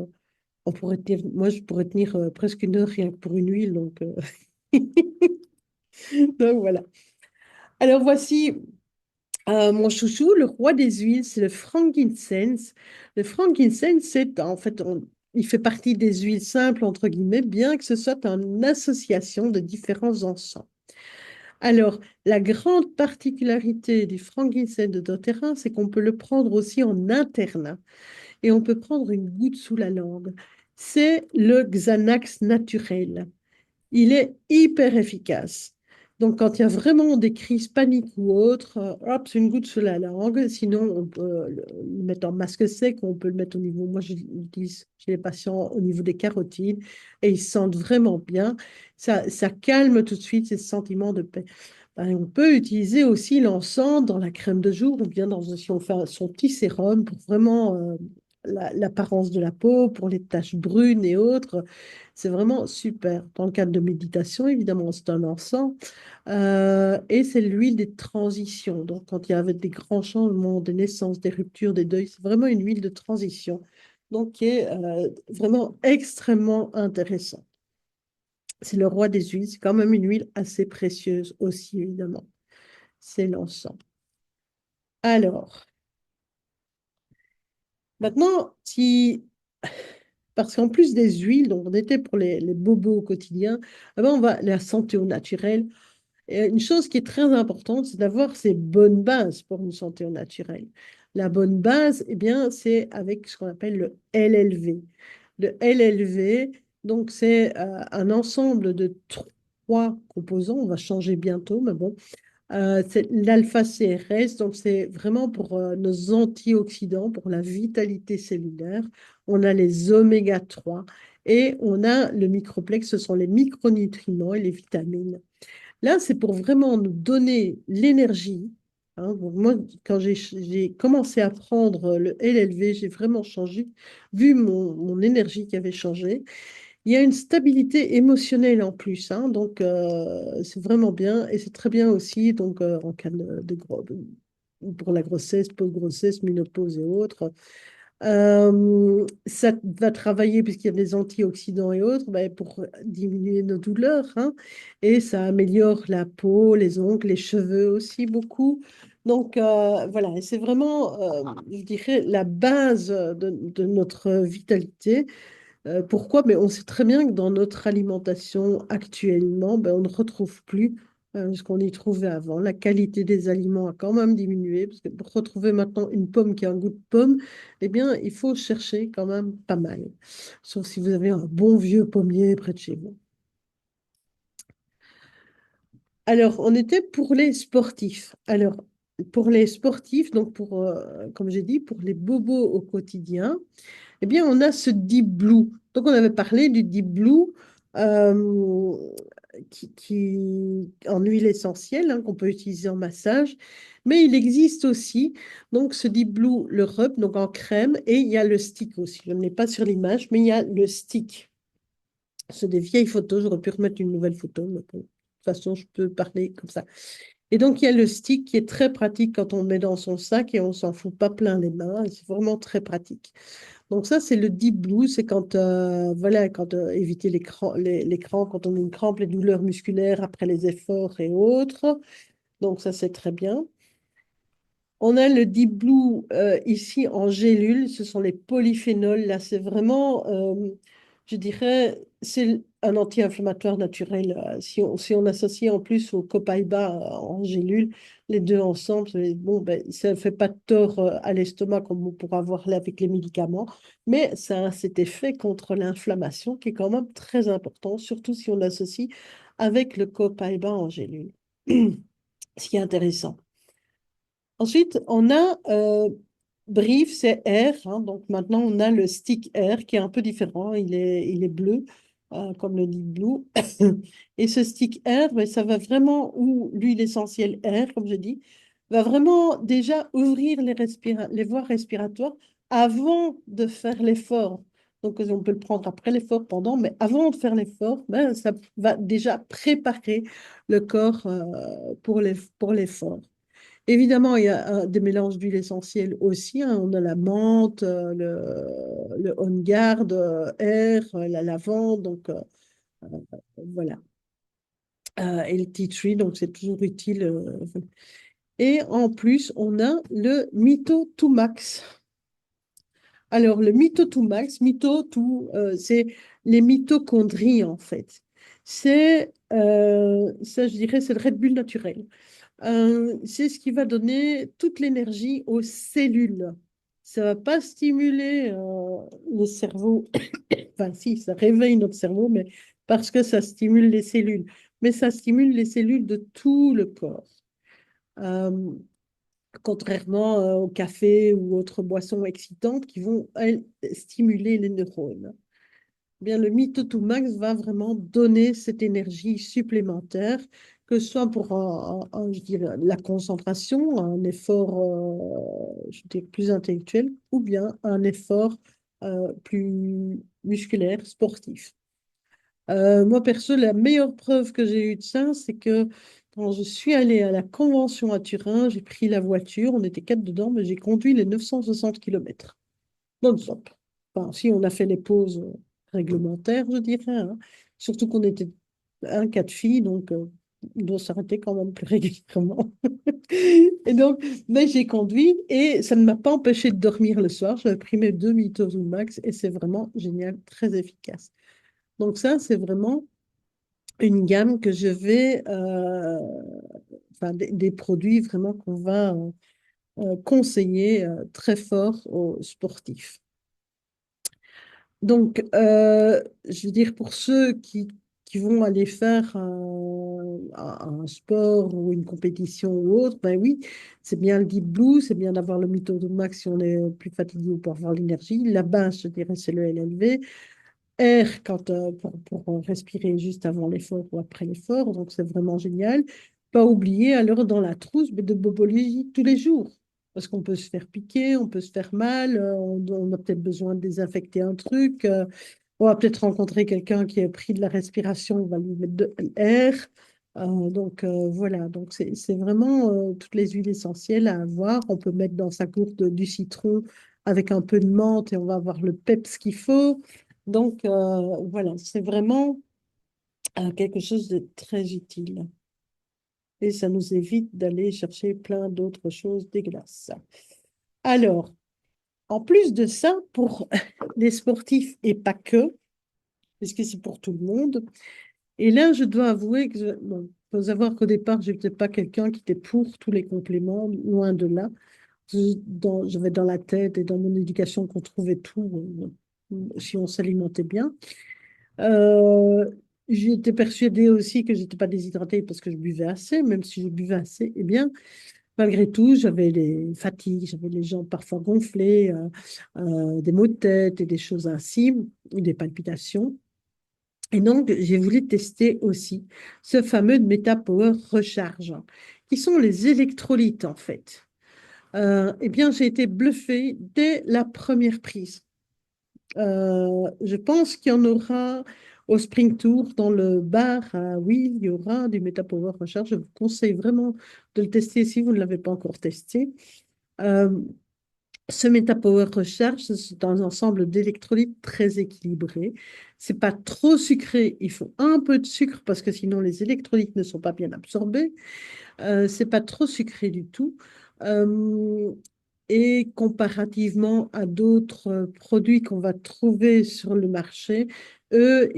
on pourrait tenir, moi, je pourrais tenir presque une heure rien que pour une huile. Donc, donc voilà. Alors voici mon chouchou, le roi des huiles, c'est le frankincense. Le frankincense, c'est en fait, il fait partie des huiles simples, entre guillemets, bien que ce soit une association de différents encens. Alors, la grande particularité du frankincense de doTERRA, c'est qu'on peut le prendre aussi en internat et on peut prendre une goutte sous la langue. C'est le Xanax naturel. Il est hyper efficace. Donc, quand il y a vraiment des crises paniques ou autres, hop, c'est une goutte sur la langue. Sinon, on peut le mettre en masque sec, on peut le mettre au niveau, moi je l'utilise chez les patients au niveau des carotides et ils se sentent vraiment bien. Ça calme tout de suite ces sentiments de paix. Ben, on peut utiliser aussi l'encens dans la crème de jour ou bien si on fait son petit sérum pour vraiment l'apparence de la peau, pour les taches brunes et autres. C'est vraiment super. Dans le cadre de méditation, évidemment, c'est un encens. Et c'est l'huile des transitions. Donc, quand il y avait des grands changements, des naissances, des ruptures, des deuils, c'est vraiment une huile de transition. Donc, qui est vraiment extrêmement intéressant. C'est le roi des huiles. C'est quand même une huile assez précieuse aussi, évidemment. C'est l'encens. Alors, maintenant, si parce qu'en plus des huiles, donc on était pour les bobos au quotidien, eh ben on va la santé au naturel. Et une chose qui est très importante, c'est d'avoir ces bonnes bases pour une santé au naturel. La bonne base, eh bien, c'est avec ce qu'on appelle le LLV. Le LLV, donc c'est un ensemble de trois composants. On va changer bientôt, mais bon, c'est l'alpha-CRS, donc c'est vraiment pour nos antioxydants, pour la vitalité cellulaire. On a les oméga 3 et on a le microplexe, ce sont les micronutriments et les vitamines. Là, c'est pour vraiment nous donner l'énergie. Hein. Donc moi, quand j'ai commencé à prendre le LLV, j'ai vraiment changé, vu mon énergie qui avait changé. Il y a une stabilité émotionnelle en plus, hein, donc c'est vraiment bien et c'est très bien aussi donc en cas pour la grossesse, post-grossesse, ménopause et autres. Ça va travailler puisqu'il y a des antioxydants et autres ben, pour diminuer nos douleurs, hein, et ça améliore la peau, les ongles, les cheveux aussi beaucoup. Donc voilà, et c'est vraiment, je dirais, la base de notre vitalité. Pourquoi? Mais on sait très bien que dans notre alimentation actuellement, ben, on ne retrouve plus ce qu'on y trouvait avant. La qualité des aliments a quand même diminué, parce que pour retrouver maintenant une pomme qui a un goût de pomme, eh bien, il faut chercher quand même pas mal. Sauf si vous avez un bon vieux pommier près de chez vous. Alors, on était pour les sportifs. Alors, pour les sportifs, donc comme j'ai dit, pour les bobos au quotidien, eh bien, on a ce Deep Blue. Donc, on avait parlé du Deep Blue euh, en huile essentielle hein, qu'on peut utiliser en massage. Mais il existe aussi, donc ce Deep Blue, le rub, donc en crème, et il y a le stick aussi. Je ne l'ai pas sur l'image, mais il y a le stick. C'est des vieilles photos, j'aurais pu remettre une nouvelle photo, mais bon, de toute façon, je peux parler comme ça. Et donc, il y a le stick qui est très pratique quand on le met dans son sac et on s'en fout pas plein les mains. C'est vraiment très pratique. Donc ça, c'est le deep blue, c'est quand, voilà, quand éviter les crampes, quand on a une crampe, les douleurs musculaires après les efforts et autres. Donc ça, c'est très bien. On a le Deep Blue ici en gélule, ce sont les polyphénols. Là, c'est vraiment, je dirais, c'est un anti-inflammatoire naturel. Si on associe en plus au copaiba en gélule, les deux ensemble, bon, ben, ça ne fait pas de tort à l'estomac comme on pourra voir là avec les médicaments, mais ça a cet effet contre l'inflammation qui est quand même très important, surtout si on l'associe avec le copaiba en gélule. Ce qui est intéressant. Ensuite, on a Brief, c'est R, hein, donc maintenant on a le stick R qui est un peu différent, il est bleu, comme le dit Blue. Et ce stick R, ben, ça va vraiment, ou l'huile essentielle R, comme je dis, va vraiment déjà ouvrir les voies respiratoires avant de faire l'effort. Donc on peut le prendre après l'effort, pendant, mais avant de faire l'effort, ben, ça va déjà préparer le corps pour l'effort. Évidemment, il y a des mélanges d'huiles essentielles aussi, hein. On a la menthe, le On Guard, air, la lavande, donc voilà. Et le tea tree, donc c'est toujours utile. Et en plus, on a le Mytho 2 Max. Alors, le Mytho 2 Max, c'est les mitochondries en fait. Ça, je dirais, c'est le Red Bull naturel. C'est ce qui va donner toute l'énergie aux cellules. Ça ne va pas stimuler le cerveau. Enfin, si, ça réveille notre cerveau, mais parce que ça stimule les cellules. Mais ça stimule les cellules de tout le corps. Euh, Contrairement au café ou autres boissons excitantes qui vont, elles, stimuler les neurones. Bien, le Max va vraiment donner cette énergie supplémentaire, que ce soit pour je dirais, la concentration, un effort je dirais, plus intellectuel, ou bien un effort plus musculaire, sportif. Moi, perso, la meilleure preuve que j'ai eue de ça, c'est que quand je suis allée à la convention à Turin, j'ai pris la voiture, on était quatre dedans, mais j'ai conduit les 960 kilomètres non-stop. Enfin, si on a fait les pauses réglementaires, je dirais, hein. Surtout qu'on était un cas de filles, donc on doit s'arrêter quand même plus régulièrement. Et donc, mais j'ai conduit et ça ne m'a pas empêché de dormir le soir. J'avais pris mes 2 au max et c'est vraiment génial, très efficace. Donc ça, c'est vraiment une gamme que je vais, enfin des produits vraiment qu'on va conseiller très fort aux sportifs. Donc, je veux dire, pour ceux qui vont aller faire un sport ou une compétition ou autre, ben oui, c'est bien le Deep Blue, c'est bien d'avoir le Mytho de Max si on est plus fatigué ou pour avoir l'énergie. La base, je dirais, c'est le LLV. Air pour respirer juste avant l'effort ou après l'effort, donc c'est vraiment génial. Pas oublier alors dans la trousse mais de bobologie tous les jours, parce qu'on peut se faire piquer, on peut se faire mal, on a peut-être besoin de désinfecter un truc, on va peut-être rencontrer quelqu'un qui a pris de la respiration, on va lui mettre de l'air. Donc voilà, donc c'est vraiment toutes les huiles essentielles à avoir. On peut mettre dans sa gourde du citron avec un peu de menthe et on va avoir le peps qu'il faut. Donc, voilà, c'est vraiment quelque chose de très utile. Et ça nous évite d'aller chercher plein d'autres choses dégueulasses. Alors, en plus de ça, pour les sportifs et pas que, parce que c'est pour tout le monde, et là, je dois avouer que, bon, faut savoir qu'au départ, je n'étais pas quelqu'un qui était pour tous les compléments, loin de là. J'avais dans la tête et dans mon éducation qu'on trouvait tout si on s'alimentait bien. Euh, J'étais persuadée aussi que j'étais pas déshydratée parce que je buvais assez, même si je buvais assez, eh bien, malgré tout, j'avais les fatigues, j'avais les jambes parfois gonflées, des maux de tête et des choses ainsi, des palpitations. Et donc, j'ai voulu tester aussi ce fameux Meta Power Recharge, qui sont les électrolytes en fait. Eh bien, j'ai été bluffée dès la première prise. Je pense qu'il y en aura au Spring Tour dans le bar à Will, il y aura du Metapower Recharge. Je vous conseille vraiment de le tester si vous ne l'avez pas encore testé. Euh, Ce Metapower Recharge, c'est un ensemble d'électrolytes très équilibré. C'est pas trop sucré, il faut un peu de sucre parce que sinon les électrolytes ne sont pas bien absorbés. C'est pas trop sucré du tout. Euh, et comparativement à d'autres produits qu'on va trouver sur le marché, eux,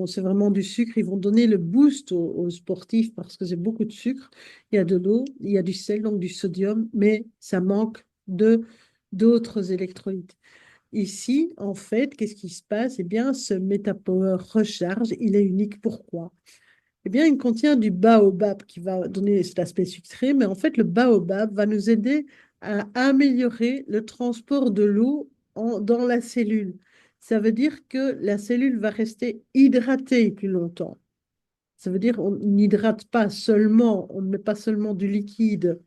c'est vraiment du sucre. Ils vont donner le boost aux sportifs parce que c'est beaucoup de sucre. Il y a de l'eau, il y a du sel, donc du sodium, mais ça manque de d'autres électrolytes. Ici, en fait, qu'est-ce qui se passe? Eh bien, ce Metapower Recharge, il est unique. Pourquoi? Eh bien, il contient du baobab qui va donner cet aspect sucré, mais en fait, le baobab va nous aider à améliorer le transport de l'eau dans la cellule. Ça veut dire que la cellule va rester hydratée plus longtemps. Ça veut dire qu'on n'hydrate pas seulement, on ne met pas seulement du liquide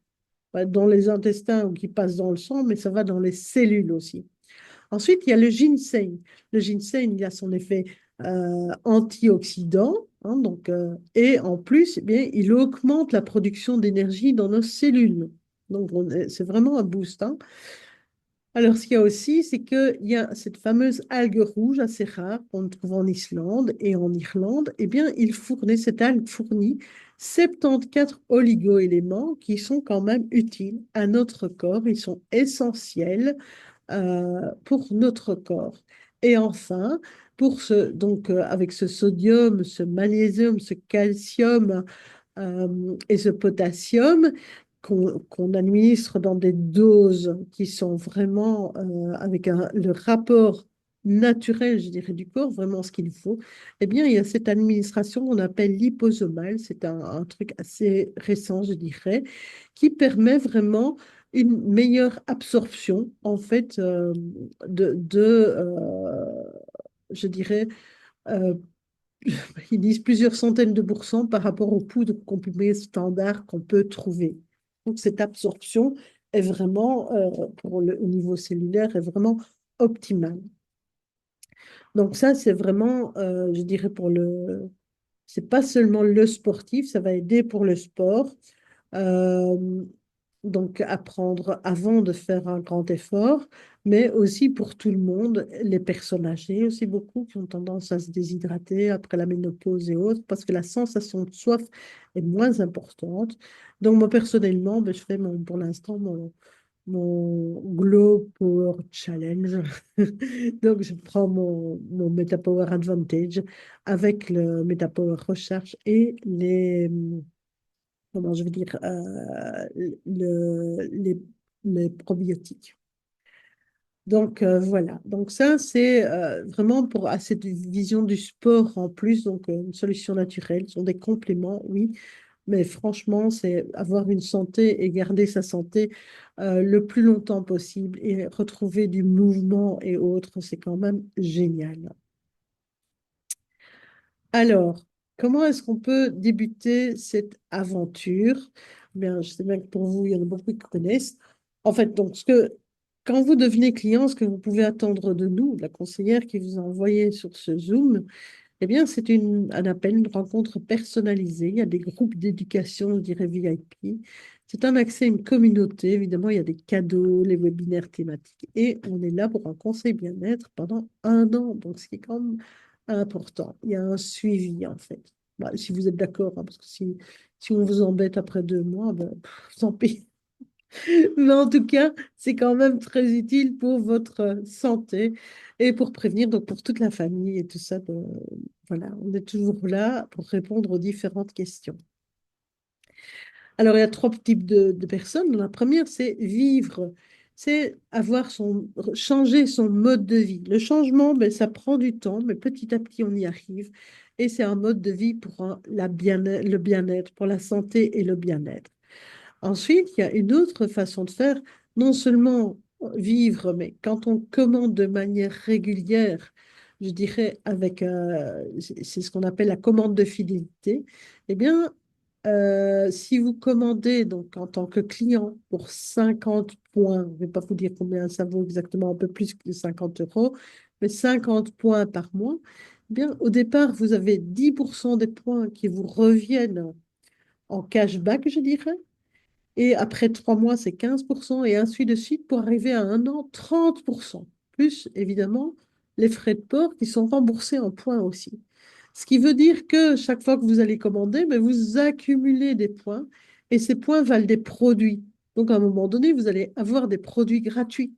dans les intestins ou qui passe dans le sang, mais ça va dans les cellules aussi. Ensuite, il y a le ginseng. Le ginseng, il a son effet antioxydant, hein, donc, et en plus, eh bien, il augmente la production d'énergie dans nos cellules. Donc, c'est vraiment un boost, hein. Alors, ce qu'il y a aussi, c'est qu'il y a cette fameuse algue rouge assez rare qu'on trouve en Islande et en Irlande. Eh bien, cette algue fournit 74 oligo-éléments qui sont quand même utiles à notre corps. Ils sont essentiels pour notre corps. Et enfin, avec ce sodium, ce magnésium, ce calcium et ce potassium qu'on administre dans des doses qui sont vraiment avec le rapport naturel, je dirais, du corps, vraiment ce qu'il faut, eh bien, il y a cette administration qu'on appelle liposomale. C'est un truc assez récent, je dirais, qui permet vraiment une meilleure absorption, en fait, je dirais, euh, ils disent plusieurs centaines de pourcents par rapport aux poudres comprimées standards qu'on peut trouver. Donc, cette absorption est vraiment, au niveau cellulaire, est vraiment optimale. Donc, ça, c'est vraiment, je dirais, c'est pas seulement le sportif, ça va aider pour le sport. Euh, donc, apprendre avant de faire un grand effort, mais aussi pour tout le monde, les personnes âgées aussi beaucoup qui ont tendance à se déshydrater après la ménopause et autres, parce que la sensation de soif est moins importante. Donc, moi, personnellement, ben, je fais pour l'instant mon Glow Power Challenge. Donc, je prends mon MetaPower Advantage avec le MetaPower Recharge et comment je veux dire, les probiotiques. Donc voilà, donc ça c'est vraiment pour à cette vision du sport en plus, donc une solution naturelle, ce sont des compléments, oui, mais franchement c'est avoir une santé et garder sa santé le plus longtemps possible et retrouver du mouvement et autres, c'est quand même génial. Alors, comment est-ce qu'on peut débuter cette aventure? Bien, je sais bien que pour vous, il y en a beaucoup qui connaissent. En fait, donc, quand vous devenez client, ce que vous pouvez attendre de nous, de la conseillère qui vous a envoyé sur ce Zoom, eh bien, c'est un appel, une rencontre personnalisée. Il y a des groupes d'éducation, je dirais VIP. C'est un accès à une communauté. Évidemment, il y a des cadeaux, les webinaires thématiques. Et on est là pour un conseil bien-être pendant 1 an. Donc, ce qui est quand même important. Il y a un suivi, en fait. Bah, si vous êtes d'accord, hein, parce que si on vous embête après 2 mois, ben, tant pis. Mais en tout cas, c'est quand même très utile pour votre santé et pour prévenir, donc pour toute la famille et tout ça. Voilà, on est toujours là pour répondre aux différentes questions. Alors, il y a trois types de personnes. La première, c'est vivre, c'est changer son mode de vie. Le changement, ben, ça prend du temps, mais petit à petit, on y arrive. Et c'est un mode de vie pour le bien-être, pour la santé et le bien-être. Ensuite, il y a une autre façon de faire, non seulement vivre, mais quand on commande de manière régulière, je dirais c'est ce qu'on appelle la commande de fidélité, eh bien, Si vous commandez donc en tant que client pour 50 points, je ne vais pas vous dire combien ça vaut exactement, un peu plus que 50 euros, mais 50 points par mois, eh bien, au départ, vous avez 10% des points qui vous reviennent en cashback, je dirais. Et après 3 mois, c'est 15% et ainsi de suite pour arriver à un an, 30%. Plus, évidemment, les frais de port qui sont remboursés en points aussi. Ce qui veut dire que chaque fois que vous allez commander, mais vous accumulez des points et ces points valent des produits. Donc, à un moment donné, vous allez avoir des produits gratuits.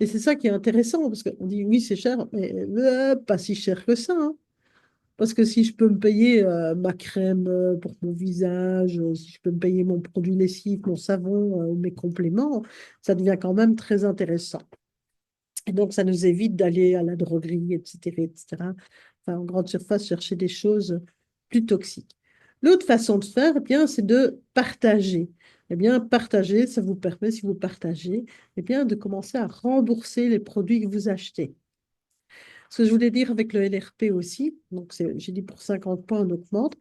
Et c'est ça qui est intéressant parce qu'on dit oui, c'est cher, mais pas si cher que ça, hein. Parce que si je peux me payer ma crème pour mon visage, si je peux me payer mon produit lessif, mon savon, mes compléments, ça devient quand même très intéressant. Et donc, ça nous évite d'aller à la droguerie, etc., etc. Enfin, en grande surface, chercher des choses plus toxiques. L'autre façon de faire, eh bien, c'est de partager. Eh bien, partager, ça vous permet, si vous partagez, eh bien, de commencer à rembourser les produits que vous achetez. Ce que je voulais dire avec le LRP aussi, donc j'ai dit pour 50 points, on augmente.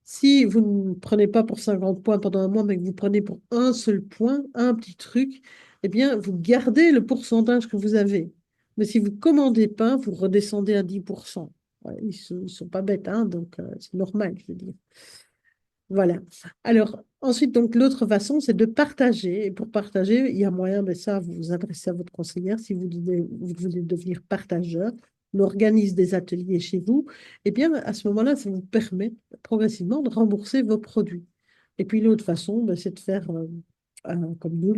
Si vous ne prenez pas pour 50 points pendant un mois, mais que vous prenez pour un seul point, un petit truc, eh bien, vous gardez le pourcentage que vous avez. Mais si vous ne commandez pas, vous redescendez à 10%. Ouais, ils ne sont pas bêtes, hein, donc c'est normal, je veux dire. Voilà. Alors, ensuite, donc, l'autre façon, c'est de partager. Et pour partager, il y a moyen, mais ça, vous vous adressez à votre conseillère si vous voulez devenir partageur. On organise des ateliers chez vous. Et bien, à ce moment-là, ça vous permet progressivement de rembourser vos produits. Et puis, l'autre façon, ben, c'est de faire comme nous,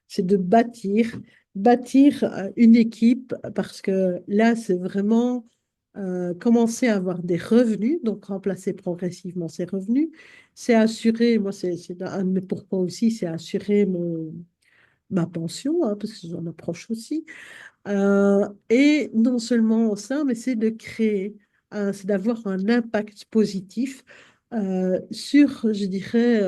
c'est de bâtir une équipe parce que là, c'est vraiment commencer à avoir des revenus, donc remplacer progressivement ces revenus. C'est assurer, moi, c'est un de mes pourquoi aussi, c'est assurer ma pension, hein, parce que j'en approche aussi. Et non seulement ça, mais c'est de créer, c'est d'avoir un impact positif sur, je dirais,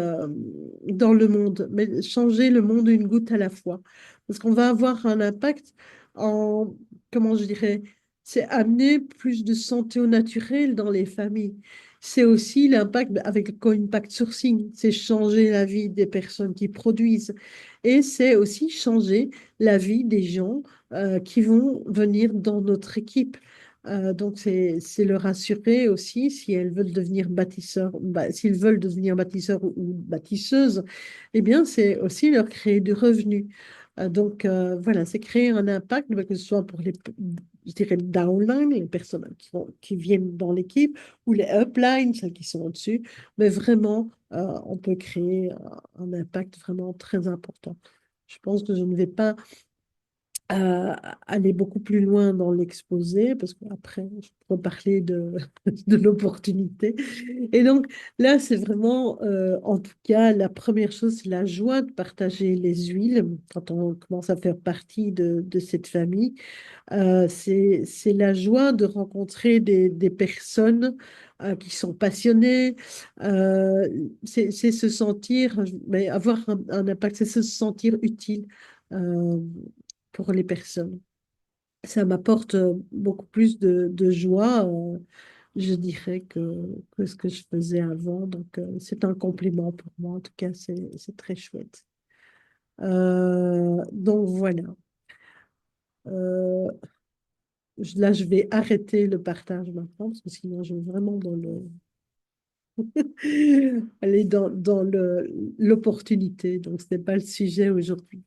dans le monde, mais changer le monde une goutte à la fois. Parce qu'on va avoir un impact en, comment je dirais, c'est amener plus de santé au naturel dans les familles. C'est aussi l'impact avec le co-impact sourcing, c'est changer la vie des personnes qui produisent. Et c'est aussi changer la vie des gens qui vont venir dans notre équipe. Donc, c'est leur assurer aussi, si elles veulent devenir bâtisseurs, s'ils veulent devenir bâtisseurs ou bâtisseuses, eh bien, c'est aussi leur créer du revenu. Donc, voilà, c'est créer un impact, que ce soit pour les, je dirais, downline, les personnes qui viennent dans l'équipe, ou les upline, celles qui sont au-dessus, mais vraiment, on peut créer un impact vraiment très important. Je pense que je ne vais pas aller beaucoup plus loin dans l'exposé, parce qu'après, je pourrais parler de l'opportunité. Et donc, là, c'est vraiment, en tout cas, la première chose, c'est la joie de partager les huiles quand on commence à faire partie de cette famille. C'est la joie de rencontrer des personnes qui sont passionnées. C'est se sentir, mais avoir un impact, c'est se sentir utile euh, pour les personnes. Ça m'apporte beaucoup plus de joie, je dirais, que ce que je faisais avant. Donc, c'est un compliment pour moi. En tout cas, c'est très chouette. Donc, voilà. Euh, Là, je vais arrêter le partage maintenant, parce que sinon, je vais vraiment aller dans l'opportunité. Donc, ce n'est pas le sujet aujourd'hui.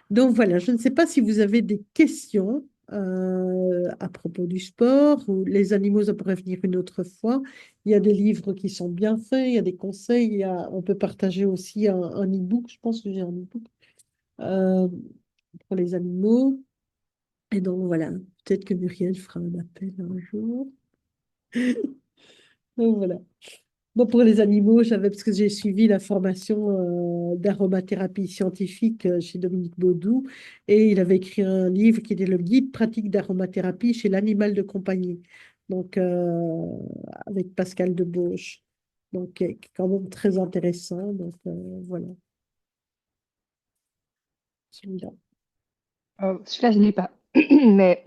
Donc, voilà, je ne sais pas si vous avez des questions à propos du sport ou les animaux, ça pourrait venir une autre fois. Il y a des livres qui sont bien faits, il y a des conseils, on peut partager aussi un e-book. Je pense que j'ai un e-book euh, pour les animaux. Et donc, voilà, peut-être que Muriel fera un appel un jour. Donc voilà. Bon, pour les animaux, j'avais, parce que j'ai suivi la formation d'aromathérapie scientifique chez Dominique Baudou, et il avait écrit un livre qui était le guide pratique d'aromathérapie chez l'animal de compagnie, donc avec Pascal Debauche, donc qui est quand même très intéressant. Donc voilà, celui-là. Celui-là, je ne l'ai pas. Mais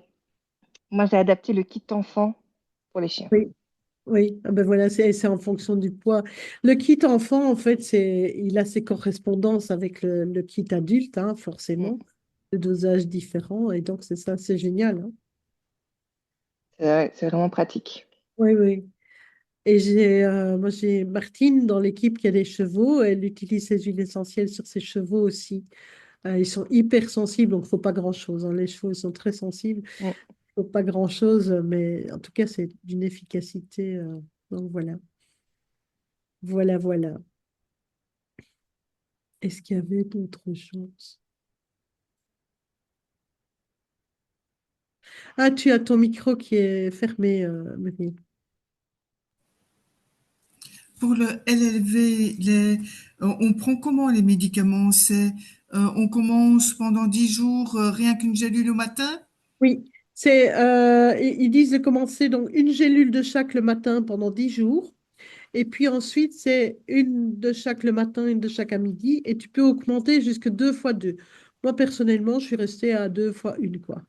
moi, j'ai adapté le kit enfant pour les chiens. Oui, Oui, ah ben voilà, c'est en fonction du poids. Le kit enfant, en fait, il a ses correspondances avec le kit adulte, hein, Mm. forcément, de dosage différents, et donc c'est ça, c'est génial, hein. C'est vraiment pratique. Oui, oui. Et moi, j'ai Martine dans l'équipe qui a des chevaux, elle utilise ses huiles essentielles sur ses chevaux aussi. Ils sont hyper sensibles, donc il ne faut pas grand-chose, hein. Les chevaux, ils sont très sensibles, Mm. il ne faut pas grand-chose, mais en tout cas, c'est d'une efficacité. Donc voilà, voilà, voilà. Est-ce qu'il y avait d'autres choses? Ah, tu as ton micro qui est fermé, Marie. Pour le LLV, on prend comment les médicaments? On commence pendant 10 jours, rien qu'une gélule au matin? Oui, ils disent de commencer donc une gélule de chaque le matin pendant 10 jours. Et puis ensuite, c'est une de chaque le matin, une de chaque à midi. Et tu peux augmenter jusque 2 fois 2. Moi, personnellement, je suis restée à 2 fois 1, quoi.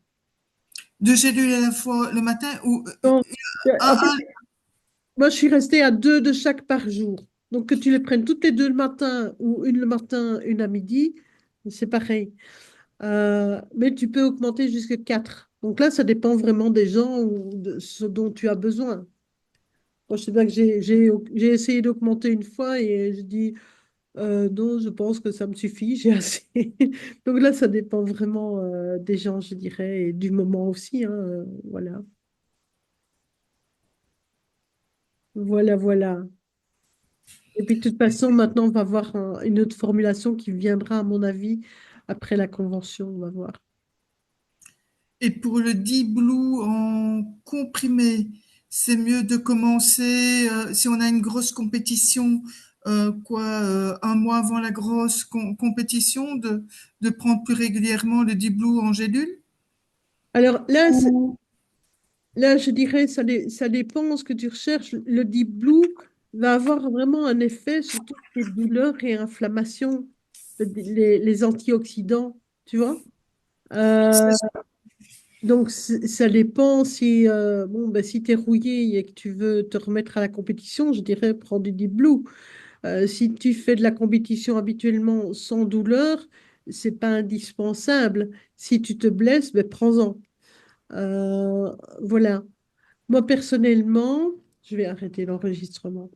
Deux gélules à la fois le matin ou Donc, en fait, un, moi, je suis restée à 2 de chaque par jour. Donc, que tu les prennes toutes les 2 le matin ou une le matin, une à midi, c'est pareil. Mais tu peux augmenter jusqu'à 4. Donc là, ça dépend vraiment des gens ou de ce dont tu as besoin. Moi, je sais bien que j'ai essayé d'augmenter une fois et je dis non, je pense que ça me suffit, j'ai assez. Donc là, ça dépend vraiment des gens, je dirais, et du moment aussi, hein, voilà. Voilà, voilà. Et puis, de toute façon, maintenant, on va voir une autre formulation qui viendra, à mon avis, après la convention, on va voir. et pour le Deep Blue en comprimé, c'est mieux de commencer si on a une grosse compétition, un mois avant la grosse compétition, de prendre plus régulièrement le Deep Blue en gélule. Alors là, Ou là, je dirais, ça dépend ce que tu recherches. Le Deep Blue va avoir vraiment un effet sur toutes les douleurs et inflammations, les antioxydants, tu vois. Euh, donc, ça dépend si, bon, ben, si tu es rouillé et que tu veux te remettre à la compétition, je dirais, prends du Deep Blue. Si tu fais de la compétition habituellement sans douleur, c'est pas indispensable. Si tu te blesses, ben, prends-en. Voilà. Moi, personnellement, je vais arrêter l'enregistrement.